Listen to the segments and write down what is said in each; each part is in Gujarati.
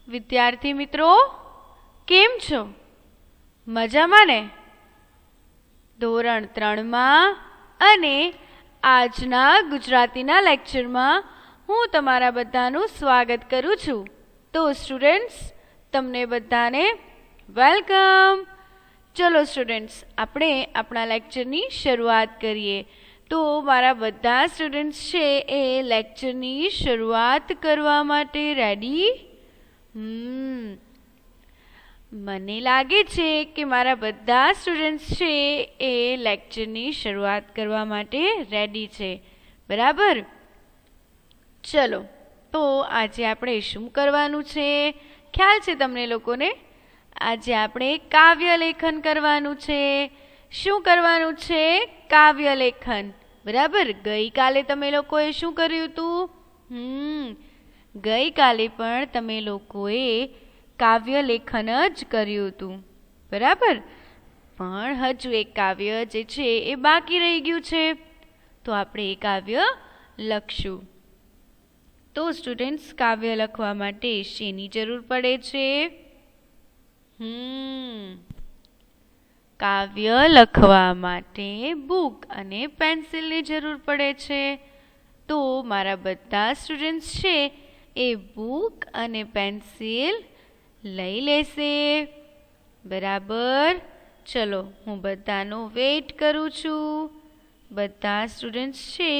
વિદ્યાર્થી મિત્રો કેમ છો? મજામાં ને? ધોરણ 3માં અને આજના ગુજરાતીના લેક્ચરમાં હું તમારા બધાનું સ્વાગત કરું છું. તો સ્ટુડન્ટ્સ, તમને બધાને વેલકમ. ચલો સ્ટુડન્ટ્સ, આપણે આપણા લેક્ચરની શરૂઆત કરીએ. તો મારા બધા સ્ટુડન્ટ્સ છે એ લેક્ચરની શરૂઆત કરવા માટે રેડી? મને લાગે છે કે મારા બધા સ્ટુડન્ટ્સ છે એ લેક્ચરની શરૂઆત કરવા માટે રેડી છે, બરાબર? ચલો, તો આજે આપણે શું કરવાનું છે? ખ્યાલ છે તમને લોકોને? આજે આપણે કાવ્ય લેખન કરવાનું છે. શું કરવાનું છે? કાવ્ય લેખન, બરાબર? ગઈકાલે તમે લોકોએ શું કર્યું હતું? ગઈકાલે પણ તમે લોકોએ કાવ્ય લેખન જ કર્યું હતું, બરાબર? પણ હજુ એક કાવ્ય જે છે એ બાકી રહી ગયું છે, તો આપણે એ કાવ્ય લખશું. તો સ્ટુડન્ટ્સ, કાવ્ય લખવા માટે શેની જરૂર પડે છે? કાવ્ય લખવા માટે બુક અને પેન્સિલની જરૂર પડે છે. તો મારા બધા સ્ટુડન્ટ્સ છે એ બુક અને પેન્સિલ લઈ લેશે, બરાબર? ચલો, હું બધાનો વેઇટ કરું છું. બધા સ્ટુડન્ટ્સ છે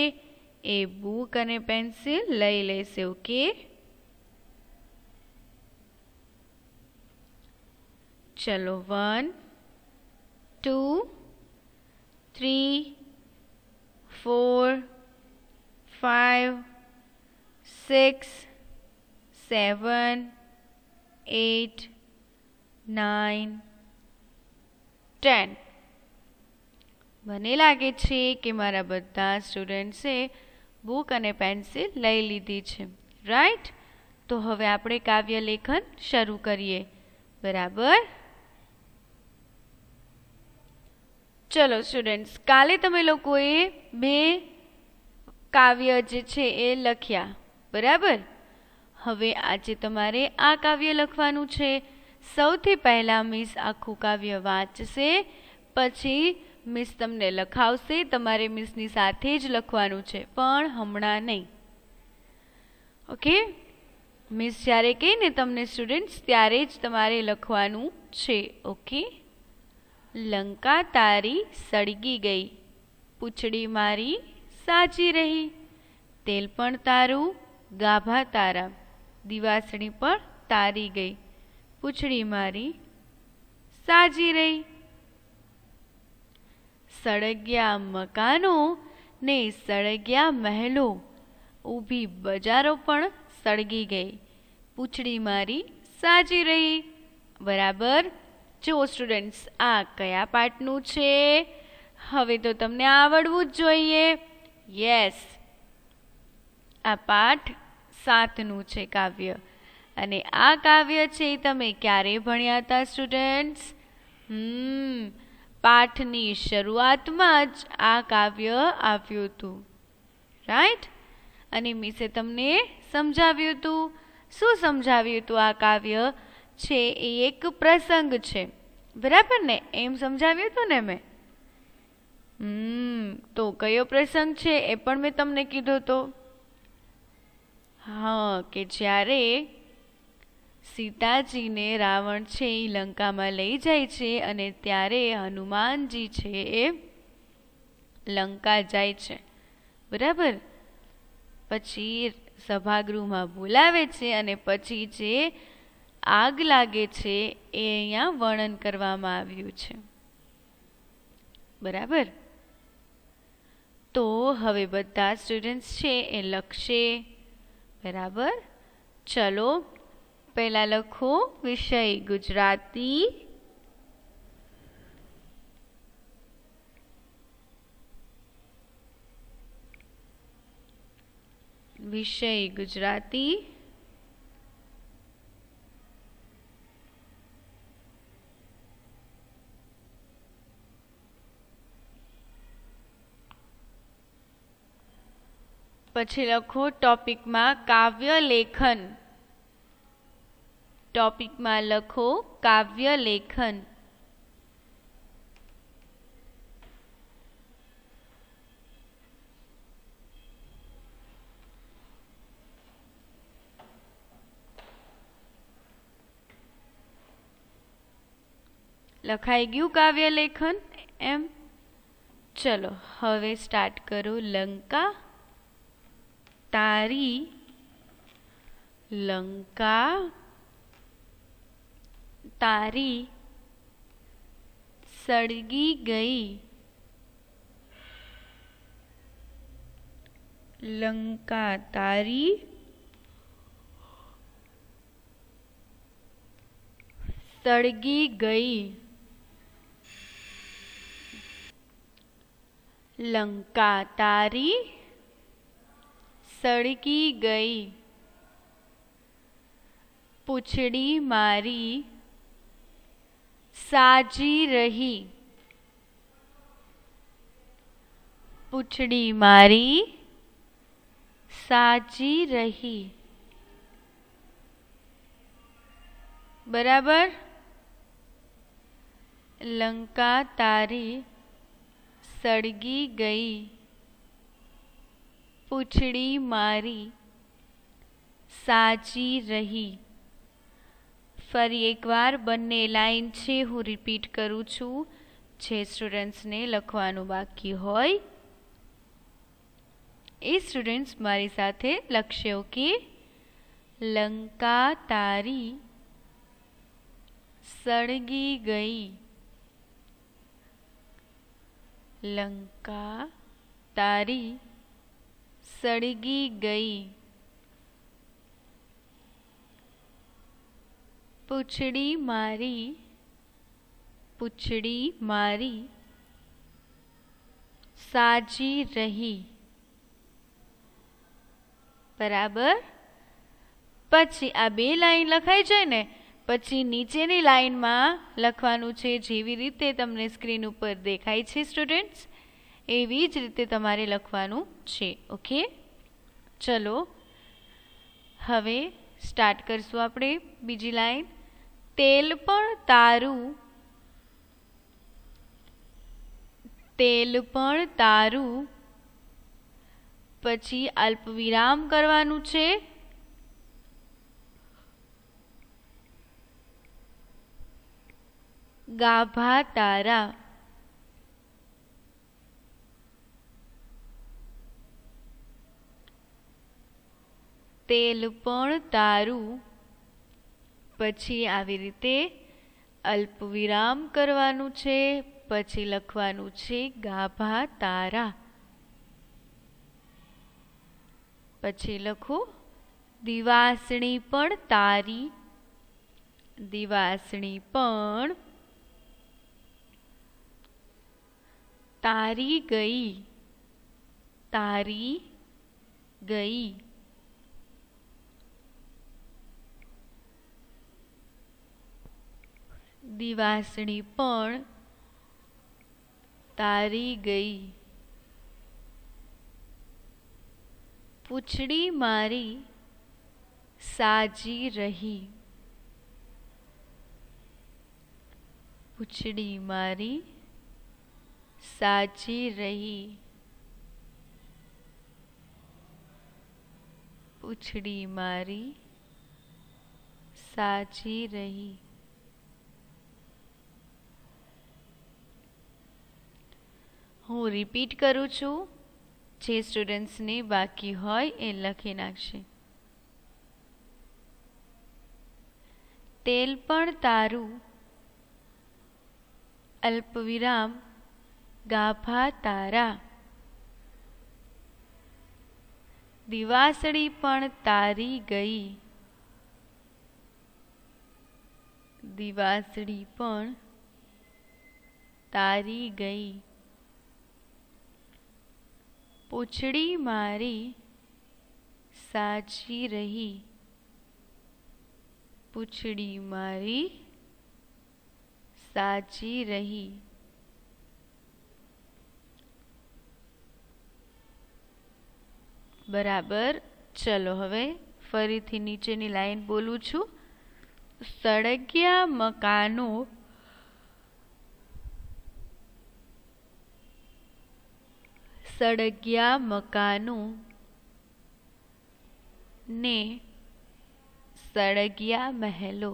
એ બુક અને પેન્સિલ લઈ લેશે, ઓકે? ચલો, 1 2 3 4 5 6 7 8 9 10. મને લાગે છે કે મારા બધા સ્ટુડન્ટ્સે બુક અને પેન્સિલ લઈ લીધી છે, રાઈટ? તો હવે આપણે કાવ્ય લેખન શરૂ કરીએ, બરાબર? ચલો સ્ટુડન્ટ્સ, કાલે તમે લોકોએ 2 કાવ્ય જે છે એ લખ્યા, બરાબર? હવે આજે તમારે આ કાવ્ય લખવાનું છે. સૌથી પહેલા મિસ આખું કાવ્ય વાંચશે, પછી મિસ તમને લખાવશે. તમારે મિસની સાથે જ લખવાનું છે, પણ હમણાં નહીં, ઓકે? મિસ જ્યારે કહે ને તમને સ્ટુડન્ટ્સ, ત્યારે જ તમારે લખવાનું છે, ઓકે? લંકા તારી સળગી ગઈ, પૂંછડી મારી સાજી રહી, તેલ પણ તારું, ગાભા તારા, દિવાસળી પણ તારી ગઈ, પૂંછડી મારી સાજી રહી. સળગ્યા મકાનો ને સળગ્યા મહેલો, ઊભી બજારો પણ સળગી ગઈ, પૂંછડી મારી સાજી રહી, બરાબર? જો સ્ટુડન્ટ્સ, આ કયા પાઠનું છે? હવે તો તમને આવડવું જ જોઈએ. યસ, આ પાઠ 7નું છે કાવ્ય. અને આ કાવ્ય છે તમે ક્યારે ભણ્યા હતા સ્ટુડન્ટ્સ? પાઠની શરૂઆતમાં જ આ કાવ્ય આવ્યું હતું, રાઈટ? અને મિસે તમને સમજાવ્યું હતું. શું સમજાવ્યું હતું? આ કાવ્ય છે એ એક પ્રસંગ છે, બરાબર ને? એમ સમજાવ્યું હતું ને મેં? તો કયો પ્રસંગ છે એ પણ મેં તમને કીધો તો. હા, કે જ્યારે સીતાજીને રાવણ છે એ લંકામાં લઈ જાય છે અને ત્યારે હનુમાનજી છે એ લંકા જાય છે, બરાબર? પછી સભાગૃહમાં બોલાવે છે અને પછી જે આગ લાગે છે એ અહીંયા વર્ણન કરવામાં આવ્યું છે, બરાબર? તો હવે બધા સ્ટુડન્ટ્સ છે એ લખશે, બરાબર? ચલો, પહેલા લખો વિષય ગુજરાતી, વિષય ગુજરાતી. પછી લખો ટોપિકમાં કાવ્ય લેખન. ટોપિકમાં લખો કાવ્ય લેખન. લખાઈ ગયું કાવ્ય લેખન એમ? ચલો હવે સ્ટાર્ટ કરો. લંકા તારી લંકા તારી સળગી ગઈ. લંકા તારી સળગી ગઈ. લંકા તારી સળગી ગઈ. પૂંછડી મારી સાજી રહી. પૂંછડી મારી સાજી રહી. બરાબર. લંકા તારી સળગી ગઈ. પૂંછડી મારી સાજી રહી. ફરી એકવાર બંને લાઈન છે હું રિપીટ કરું છું. જે સ્ટુડન્ટ્સને લખવાનું બાકી હોય એ સ્ટુડન્ટ્સ મારી સાથે લખશે. ઓકે. લંકા તારી સળગી ગઈ. લંકા તારી સળગી ગઈ. પૂંછડી મારી સાજી રહી. બરાબર. પછી આ બે લાઈન લખાઈ જાય ને પછી નીચેની લાઈનમાં લખવાનું છે જેવી રીતે તમને સ્ક્રીન ઉપર દેખાય છે સ્ટુડન્ટ્સ એવી જ રીતે તમારે લખવાનું છે. ઓકે. ચલો હવે સ્ટાર્ટ કરશું આપણે બીજી લાઈન. તેલ પણ તારું પછી અલ્પવિરામ કરવાનું છે. ગાભા તારા. તેલ પણ તારું પછી આવી રીતે અલ્પવિરામ કરવાનું છે. પછી લખવાનું છે ગાભા તારા. પછી લખો દિવાસળી પણ તારી. દિવાસળી પણ તારી ગઈ. તારી ગઈ. દિવાસળી પણ તારી ગઈ. પૂંછડી મારી સાજી રહી. પૂંછડી મારી સાજી રહી. પૂંછડી મારી સાજી રહી. હું રિપીટ કરું છું. જે સ્ટુડન્ટ્સને બાકી હોય એ લખી નાખશે. તેલ પણ તારું અલ્પવિરામ ગાભા તારા. દિવાસળી પણ તારી ગઈ. દિવાસળી પણ તારી ગઈ. પૂંછડી મારી સાજી રહી. પૂંછડી મારી સાજી રહી. બરાબર. ચલો હવે ફરીથી નીચેની લાઈન બોલું છું. સળગ્યા મકાનો સળગ્યા મકાનો ને સળગ્યા મહેલો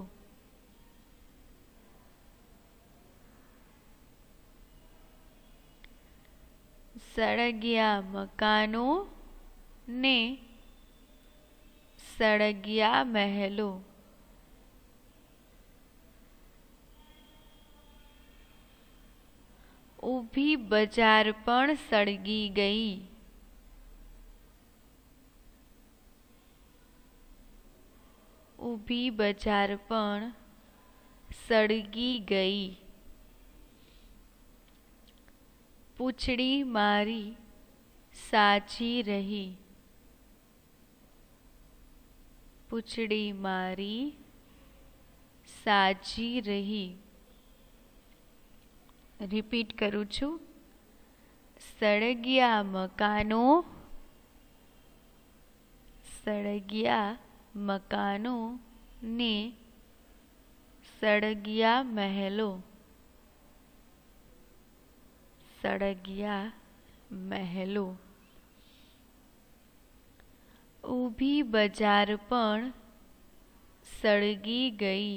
સળગ્યા મકાનો ને સળગ્યા મહેલો ઊભી બજાર પણ સળગી ગઈ ઊભી બજાર પણ સળગી ગઈ પૂંછડી મારી સાચી રહી પૂંછડી મારી સાચી રહી રિપીટ કરું છું સળગ્યા મકાનો સળગ્યા મકાનો ને સળગ્યા મહેલો સળગ્યા મહેલો ઊભી બજાર પણ સળગી ગઈ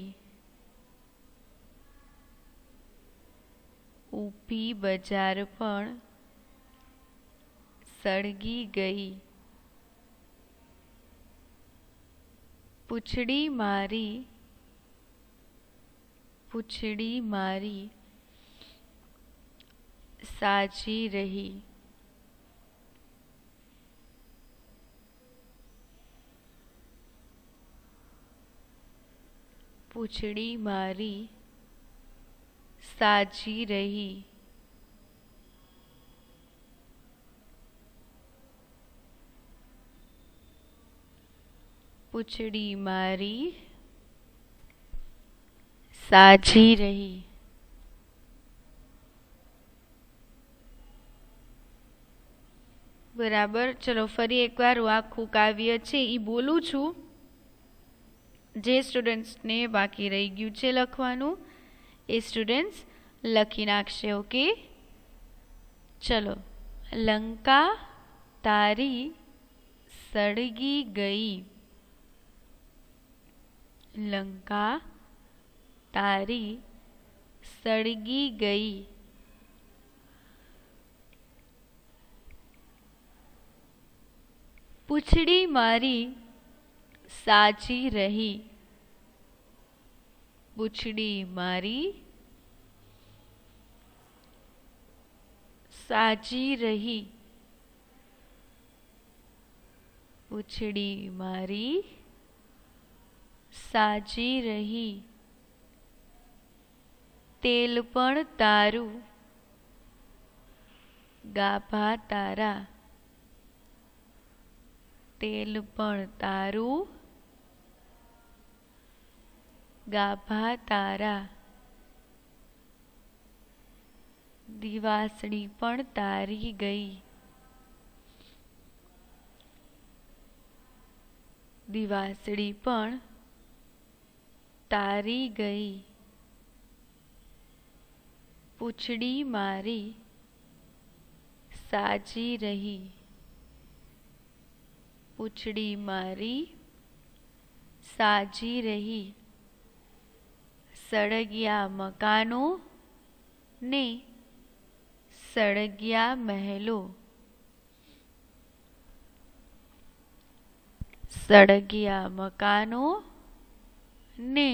ઊભી બજાર પણ સળગી ગઈ પૂંછડી મારી સાચી રહી પૂંછડી મારી સાચી રહી પૂંછડી મારી સાચી રહી બરાબર ચલો ફરી એકવાર હું આખું કાવ્ય છે એ બોલું છું જે સ્ટુડન્ટ્સને બાકી રહી ગયું છે લખવાનું એ સ્ટુડન્ટ્સ લખી નાખશે ઓકે ચલો લંકા તારી સળગી ગઈ લંકા તારી સળગી ગઈ પૂંછડી મારી સાચી રહી પૂંછડી મારી સાચી રહી પૂંછડી મારી સાચી રહી તેલ પણ તારું ગાભા તારા તેલ પણ તારું ગાભા તારા દિવાસળી પણ તારી ગઈ દિવાસળી પણ તારી ગઈ પૂંછડી મારી સાચી રહી પૂંછડી મારી સાચી રહી સળગ્યા મકાનો ને સળગ્યા મહેલો સળગ્યા મકાનો ને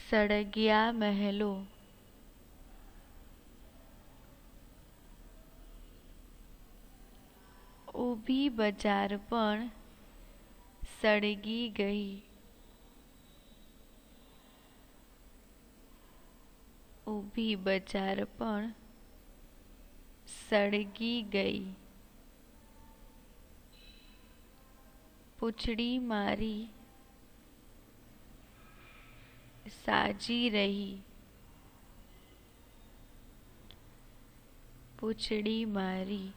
સળગ્યા મહેલો ઊભી બજાર પણ સળગી ગઈ ઊભી બજાર પણ સળગી ગઈ પૂંછડી મારી સાચી રહી પૂંછડી મારી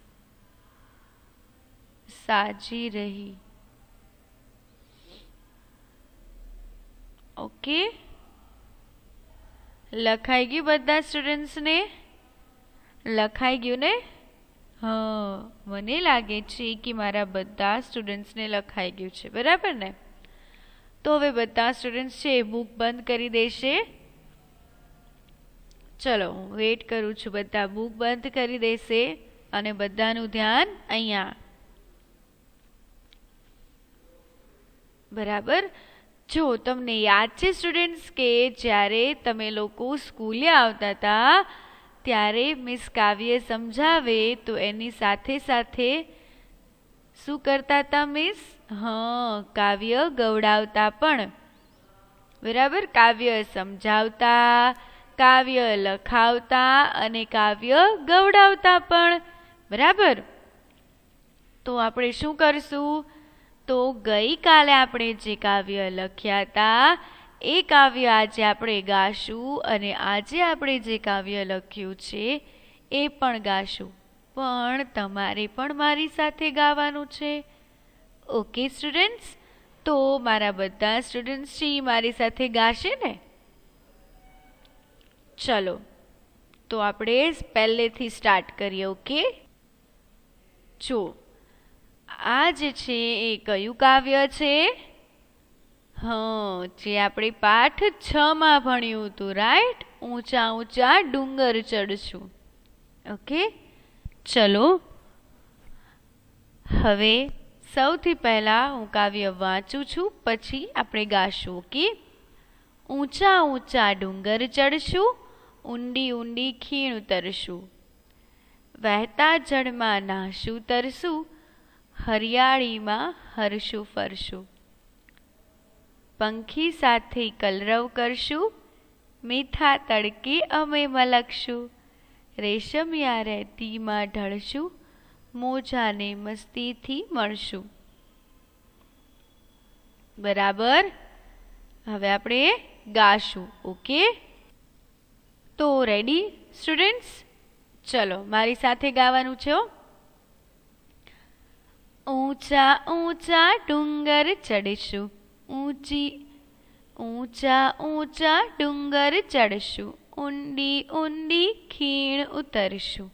સાચી રહી ઓકે, લખાઈ ગયું બધા સ્ટુડન્ટ્સને? લખાઈ ગયું ને? હા, મને લાગે છે કે મારા બધા સ્ટુડન્ટ્સને લખાઈ ગયું છે, બરાબર ને? તો હવે બધા સ્ટુડન્ટ્સ છે બુક બંધ કરી દેશે. ચલો, હું વેઇટ કરું છું, બધા બુક બંધ કરી દેશે અને બધાનું ધ્યાન અહીંયા. બરાબર. જો તમને યાદ છે સ્ટુડન્ટ્સ કે જ્યારે તમે લોકો સ્કૂલે આવતા હતા ત્યારે મિસ કાવ્ય સમજાવે તો એની સાથે સાથે શું કરતા હતા મિસ? હા, કાવ્ય ગવડાવતા પણ. બરાબર, કાવ્ય સમજાવતા, કાવ્ય લખાવતા અને કાવ્ય ગવડાવતા પણ. બરાબર. તો આપણે શું કરશું? તો ગઈકાલે આપણે જે કાવ્ય લખ્યા હતા એ કાવ્ય આજે આપણે ગાશું અને આજે આપણે જે કાવ્ય લખ્યું છે એ પણ ગાશું. પણ તમારે પણ મારી સાથે ગાવાનું છે. Okay students? તો મારા બધા સ્ટુડન્ટ્સ છે મારી સાથે ગાશે ને? ચલો, તો આપણે પહેલેથી સ્ટાર્ટ કરીએ. ઓકે, જો આ જે છે એ કયું કાવ્ય છે? હા, જે આપણે પાઠ 6 માં ભણ્યું હતું, રાઈટ? ઊંચા ઊંચા ડુંગર ચડશું. ઓકે, ચલો હવે સૌથી પહેલા હું કાવ્ય વાંચું છું, પછી આપણે ગાશું. ઓકે, ઊંચા ઊંચા ડુંગર ચડશું, ઊંડી ઊંડી ખીણ ઉતરશું, વહેતા જળમાં નાહશું તરશું, હરિયાળીમાં હરશું ફરશું, પંખી સાથે કલરવ કરશું, મીઠા તડકે અમે મલકશું, રેશમિયા રેતીમાં ઢળશું, મોજાને મસ્તીથી મળશું. બરાબર. હવે આપણે ગાશું. ઓકે, તો રેડી સ્ટુડન્ટ્સ? ચલો મારી સાથે ગાવાનું છે. ઊંચા ઊંચા ડુંગર ચડશું, ઊંચા ઊંચા ડુંગર ચડશું, ઊંડી ઊંડી ખીણ ઉતરશું.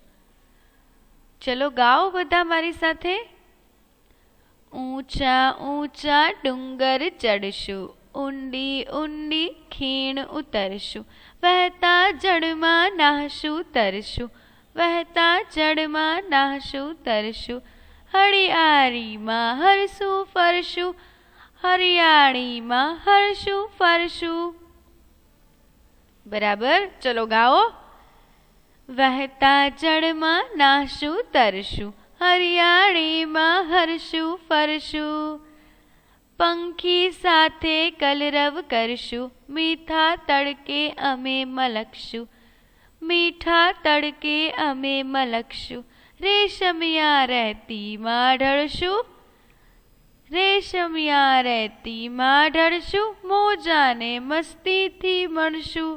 ચલો ગાઓ બધા મારી સાથે. ઊંચા ઊંચા ડુંગર ચડશું, ઊંડી ઊંડી ખીણ ઉતરશું, વહેતા જળમાં નાહશું તરશું, વહેતા જળમાં નાહશું તરશું, હરિયાળીમાં હરશું ફરશું, હરિયાળીમાં હરશું ફરશું. બરાબર. ચલો ગાઓ. વહેતા જળમાં નાહશું તરશું, હરિયાળીમાં હરશું ફરશું, પંખી સાથે કલરવ કરશું, મીઠા તડકે અમે મલકશું, મીઠા તડકે અમે મલકશું, રેશમિયા રેતીમાં ઢળશું, રેશમિયા રેતીમાં ઢળશું, મોજાને મસ્તીથી મળશું,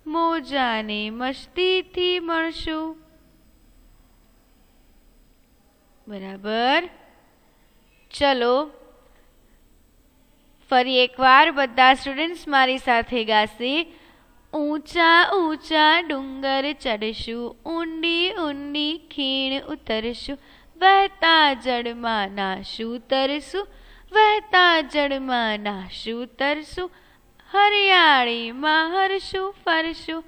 મોજાને મસ્તીથી મળશું. બરાબર. ચલો ફરી એકવાર બધા સ્ટુડન્ટ્સ મારી સાથે ગાશે. ઊંચા ઊંચા ડુંગર ચડશું, ઊંડી ઊંડી ખીણ ઉતરશું, વહેતા જળમાં નાહશું તરશું, વહેતા જળમાં નાહશું તરશું, હરિયાળીમાં હરશું ફરશું,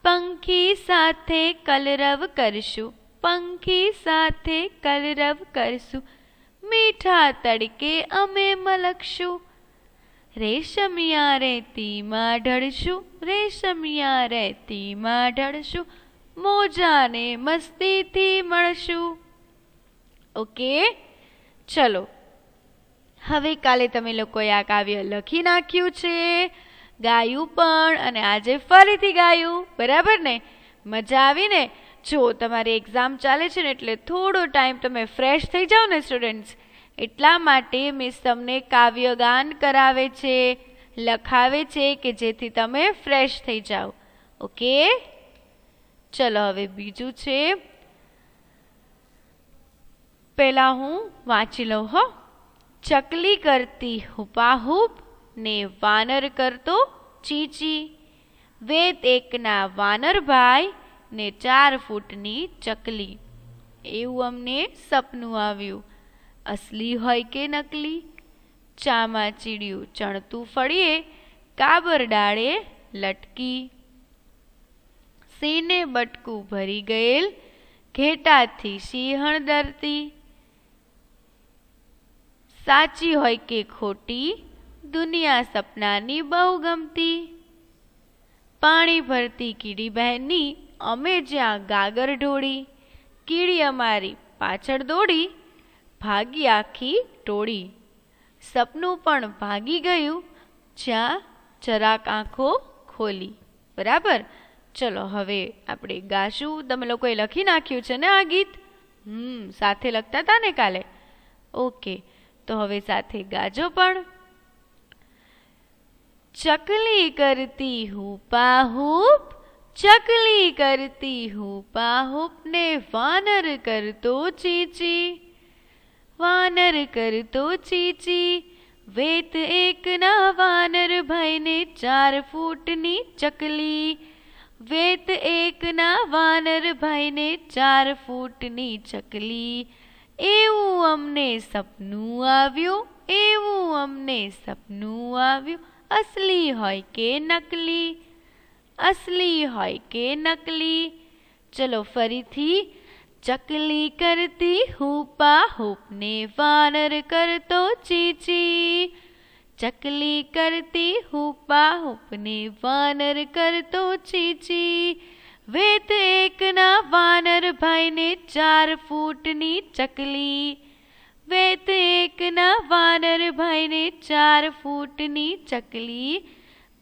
પંખી સાથે કલરવ કરશું, પંખી સાથે કલરવ કરશું, મીઠા તડકે અમે મલકશું, રેશમિયા રેતીમાં ઢળશું, રેશમિયા રેતીમાં ઢળશું, મોજાને મસ્તીથી મળશું. ઓકે, ચલો હવે કાલે તમે લોકોએ આ કાવ્ય લખી નાખ્યું છે, ગાયું પણ, અને આજે ફરીથી ગાયું. બરાબર ને? મજા આવી ને? જો તમારી એક્ઝામ ચાલે છે ને એટલે થોડો ટાઈમ તમે ફ્રેશ થઈ જાઓ ને સ્ટુડન્ટ્સ, એટલા માટે મિસ તમને કાવ્ય ગાન કરાવે છે, લખાવે છે કે જેથી તમે ફ્રેશ થઈ જાઓ. ઓકે, ચલો હવે બીજું છે. પહેલા હું વાંચી લઉં હો. ચકલી કરતી હુપાહુપ, ને વાનર કરતો ચીચી, વેત એકના વાનર ભાઈ ને 4 ફૂટની ચકલી. એવું અમને સપનું આવ્યું. અસલી હોય કે નકલી? ચામાં ચીડિયું ચણતું ફળીએ, કાબર ડાળે લટકી. સિંહને બટકું ભરી ગયેલ, ઘેટાથી સિંહણ ડરતી. સાચી હોય કે ખોટી? દુનિયા સપનાની બહુ ગમતી. પાણી ભરતી કીડી બહેનની અમે જ્યાં ગાગર ઢોળી, કીડી અમારી પાછળ દોડી, ભાગી આખી ટોળી. સપનું પણ ભાગી ગયું જ્યાં જરાક આંખો ખોલી. બરાબર. ચલો હવે આપણે ગાશું. તમે લોકોએ લખી નાખ્યું છે ને આ ગીત? સાથે લખતા હતા ને કાલે? ઓકે, તો હવે સાથે ગાજો પણ. ચકલી કરતી હૂપા હૂપ, ચકલી કરતી હૂપા હૂપ ને વાનર કરતો ચીચી, વાનર કરતો ચીચી. વેત એકના વાનર ભાઈને 4 ફૂટની ચકલી, વેત એકના વાનર ભાઈને 4 ફૂટની ચકલી. એવું અમને સપનું આવ્યું, એવું અમને સપનું આવ્યું. અસલી હોય કે નકલી? અસલી હોય કે નકલી? ચલો ફરીથી. ચકલી કરતી હૂપા હૂપ ને વાનર કરતો ચીચી, ચકલી કરતી હૂપા હૂપ ને વાનર કરતો ચીચી. વેત એકના વાનર ભાઈને 4 ફૂટની ચકલી, વેત એકના વાનર ભાઈને 4 ફૂટની ચકલી.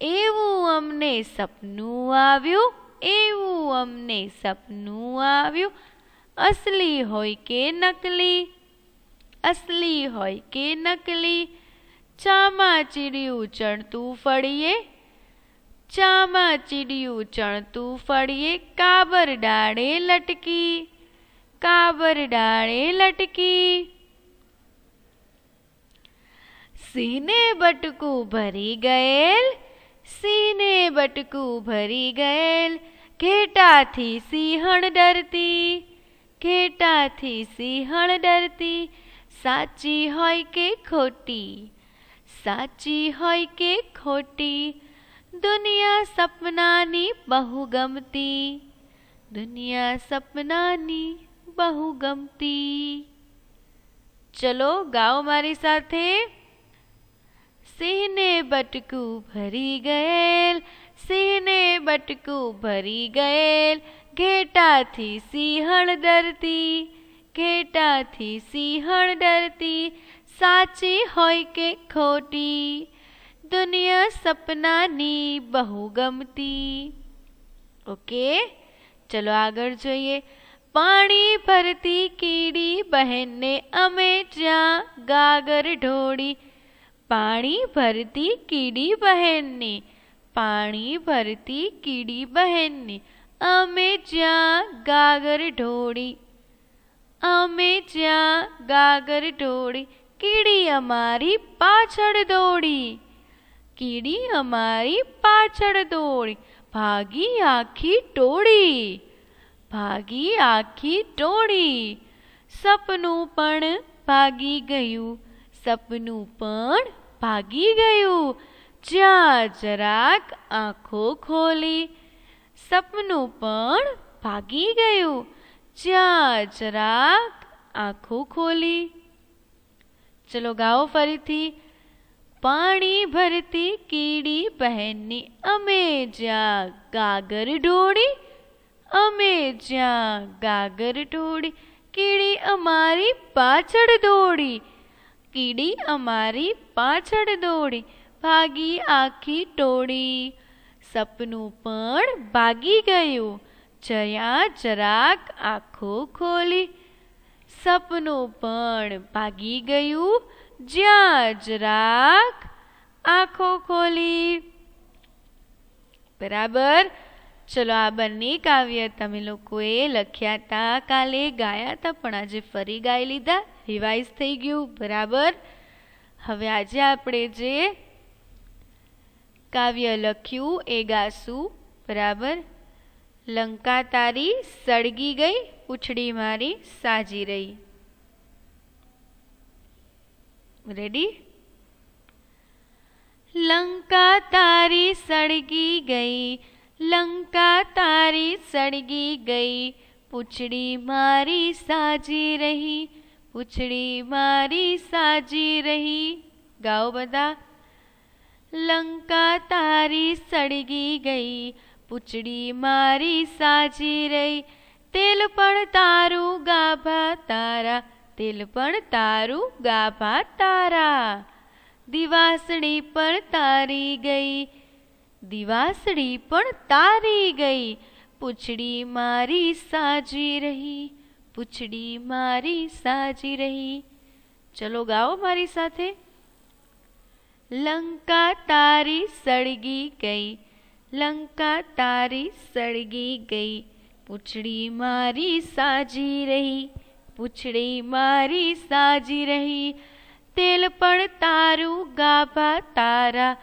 એવું અમને સપનું આવ્યું, એવું અમને સપનું આવ્યું. અસલી હોય કે નકલી? અસલી હોય કે નકલી? ચામાં ચીડિયું ચણતું ફળીએ, ચામાં ચીડિયું ચણતું ફળીએ, કાબર ડાળે લટકી, કાબર ડાળે લટકી. સિંહને બટકું ભરી ગયેલ, સિંહને બટકું ભરી ગયેલ, ઘેટાથી સિંહણ ડરતી, ઘેટાથી સિંહણ ડરતી. સાચી હોય કે ખોટી? સાચી હોય કે ખોટી? દુનિયા સપનાની બહુ ગમતી, દુનિયા સપનાની બહુ ગમતી. ચલો ગાઓ મારી સાથે. સિંહને બટકું ભરી ગયેલ, સિંહને બટકું ભરી ગયેલ, ઘેટાથી સિંહણ ડરતી, ઘેટાથી સિંહણ ડરતી. સાચી હોય કે ખોટી? દુનિયા સપનાની બહુ ગમતી. ઓકે, ચલો આગળ જોઈએ. પાણી ભરતી કીડી બહેનને અમે જ્યાં ગાગર ઢોળી, પાણી ભરતી કીડી બહેનને, પાણી ભરતી કીડી બહેનને અમે જ્યાં ગાગર ઢોળી, અમે જ્યાં ગાગર ઢોળી. કીડી અમારી પાછળ દોડી, કીડી અમારી પાછળ દોડી. ભાગી આખી ટોળી, ભાગી આખી ટોળી. સપનું પણ ભાગી ગયું, સપનું પણ ભાગી ગયું. જ્યાં જરાક આંખો ખોલી, સપનું પણ ભાગી ગયું. જ્યાં જરાક આંખો ખોલી. ચલો ગાઓ ફરીથી. પાણી ભરતી કીડી બહેનની અમે જ્યાં ગાગર ઢોળી, અમે જ્યાં ગાગર ઢોળી. કીડી અમારી પાછળ દોડી, કીડી અમારી પાછળ દોડી. ભાગી આખી ટોળી. સપનું પણ ભાગી ગયું, જ્યાં જરાક આંખો ખોલી. સપનું પણ ભાગી ગયું, જ્યાં જરાક આંખો ખોલી. બરાબર. ચલો આ બંને કાવ્ય તમે લોકોએ લખ્યા હતા, કાલે ગાયા હતા, પણ આજે ફરી ગાઈ લીધા, રિવાઇઝ થઈ ગયું. બરાબર. હવે આજે આપણે જે કાવ્ય લખ્યું એ ગાશું. બરાબર. લંકા તારી સળગી ગઈ, પૂંછડી મારી સાજી રહી. રેડી? લંકા તારી સળગી ગઈ, લંકા તારી સળગી ગઈ, પૂંછડી મારી સાજી રહી, પૂંછડી મારી સાજી રહી. ગાઓ બધા. લંકા તારી સળગી ગઈ, પૂંછડી મારી સાજી રહી, તેલ પણ તારું ગાભા તારા, તેલ પણ તારું ગાભા તારા, દિવાસળી પણ તારી ગઈ, દિવાસળી પણ તારી ગઈ, પૂંછડી મારી સાજી રહી, પૂંછડી મારી સાજી રહી. ચલો ગાઓ મારી સાથે. લંકા તારી સળગી ગઈ, લંકા તારી સળગી ગઈ, પૂંછડી મારી સાજી રહી, પૂંછડી મારી સાજી રહી, તેલ પણ તારું ગાભા તારા,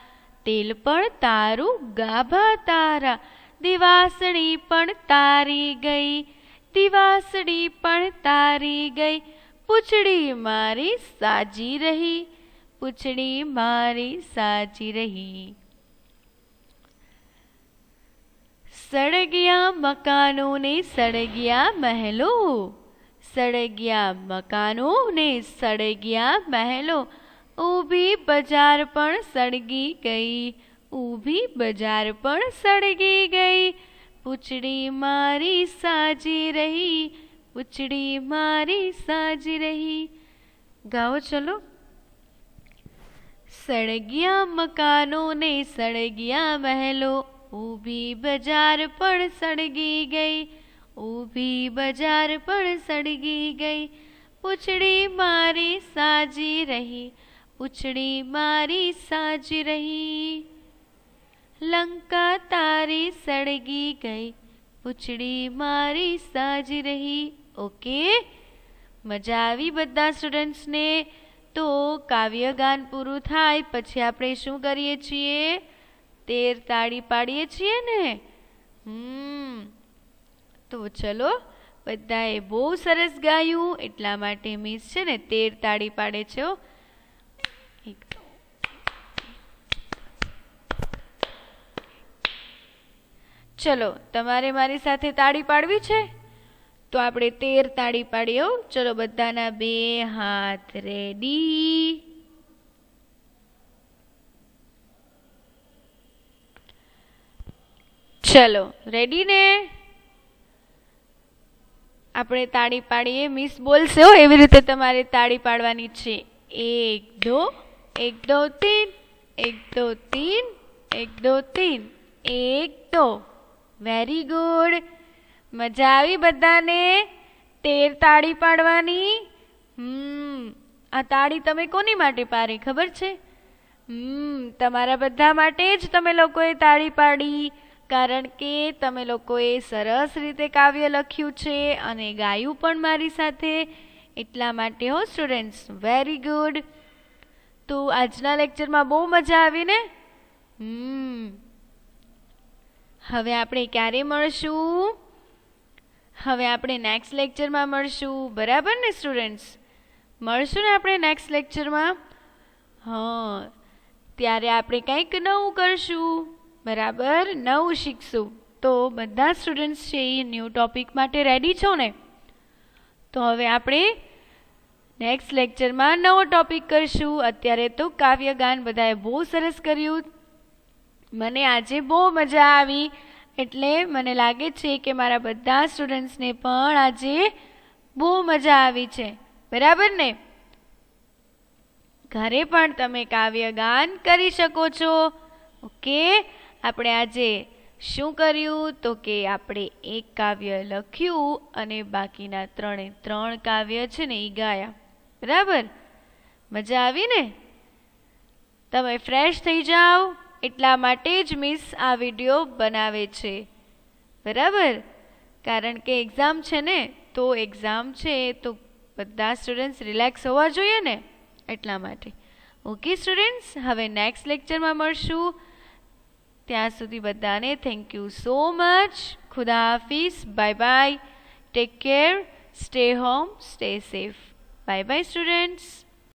તેલ પણ તારું ગાભા તારા, દિવાસળી પણ તારી ગઈ, દિવાસળી પણ તારી ગઈ, પૂંછડી મારી સાજી રહી, પૂંછડી મારી સાજી રહી. સળગ્યા મકાનો ને સળગ્યા મહેલો, સળગ્યા મકાનો ને સળગ્યા મહેલો, ઊભી બજાર પણ સળગી ગઈ, ઊભી બજાર પણ સળગી ગઈ, પૂંછડી મારી સાજી રહી, પૂંછડી મારી સાજી રહી. ગાઓ ચલો. સળગ્યા મકાનો ને સળગ્યા મહેલો, ઊભી બજાર પણ સળગી ગઈ, ઊભી બજાર પણ સળગી ગઈ, પૂંછડી મારી સાજી રહી, પૂંછડી મારી સાજી રહી. લંકા તારી સળગી ગઈ, પૂંછડી મારી સાજી રહી. ઓકે, મજા આવી બધા સ્ટુડન્ટ્સને? તો કાવ્યગાન પૂરું થાય પછી આપણે શું કરીએ છીએ? 13 તાળી પાડીએ છીએ ને. તો ચલો, બધાએ બહુ સરસ ગાયું, એટલા માટે મિસ છે ને 13 તાળી પાડે છે. ચલો, તમારે મારી સાથે તાળી પાડવી છે? તો આપણે 13 તાળી પાડીએ. ચલો, બધાના 2 હાથ રેડી. ચલો, રેડી ને? આપણે તાળી પાડીએ. મિસ બોલશે હો, એવી રીતે તમારે તાળી પાડવાની છે. 1 2 1 2 3 1 2 3 1 2 3 1 2. Very good. મજા આવી બધાને 13 તાળી પાડવાની? આ તાળી તમે કોની માટે પાડી ખબર છે? તમારા બધા માટે જ તમે લોકોએ તાળી પાડી, કારણ કે તમે લોકોએ સરસ રીતે કાવ્ય લખ્યું છે અને ગાયું પણ મારી સાથે, એટલા માટે હો સ્ટુડન્ટ્સ. Very good. તો આજના લેક્ચરમાં બહુ મજા આવી ને? હવે આપણે ક્યારે મળશું? હવે આપણે નેક્સ્ટ લેક્ચરમાં મળશું, બરાબર ને સ્ટુડન્ટ્સ? મળશું ને આપણે નેક્સ્ટ લેક્ચરમાં? હા, ત્યારે આપણે કંઈક નવું કરશું, બરાબર? નવું શીખશું. તો બધા સ્ટુડન્ટ્સ છે એ ન્યૂ ટોપિક માટે રેડી છો ને? તો હવે આપણે નેક્સ્ટ લેક્ચરમાં નવો ટોપિક કરશું. અત્યારે તો કાવ્યગાન બધાએ બહુ સરસ કર્યું. મને આજે બહુ મજા આવી, એટલે મને લાગે છે કે મારા બધા સ્ટુડન્ટ્સને પણ આજે બહુ મજા આવી છે, બરાબર ને? ઘરે પણ તમે કાવ્યગાન કરી શકો છો. ઓકે, આપણે આજે શું કર્યું? તો કે આપણે એક કાવ્ય લખ્યું અને બાકીના 3 કાવ્ય છે ને એ ગાયા, બરાબર? મજા આવી ને? તમે ફ્રેશ થઈ જાઓ એટલા માટે જ મિસ આ વિડીયો બનાવે છે, બરાબર? કારણ કે એક્ઝામ છે ને, તો એક્ઝામ છે તો બધા સ્ટુડન્ટ્સ રિલેક્સ હોવા જોઈએ ને, એટલા માટે. ઓકે સ્ટુડન્ટ્સ, હવે નેક્સ્ટ લેક્ચરમાં મળશું. ત્યાં સુધી બધાને થેન્ક યુ સો મચ. ખુદા હાફિઝ. Bye bye. Take care. Stay home. Stay safe. Bye bye students.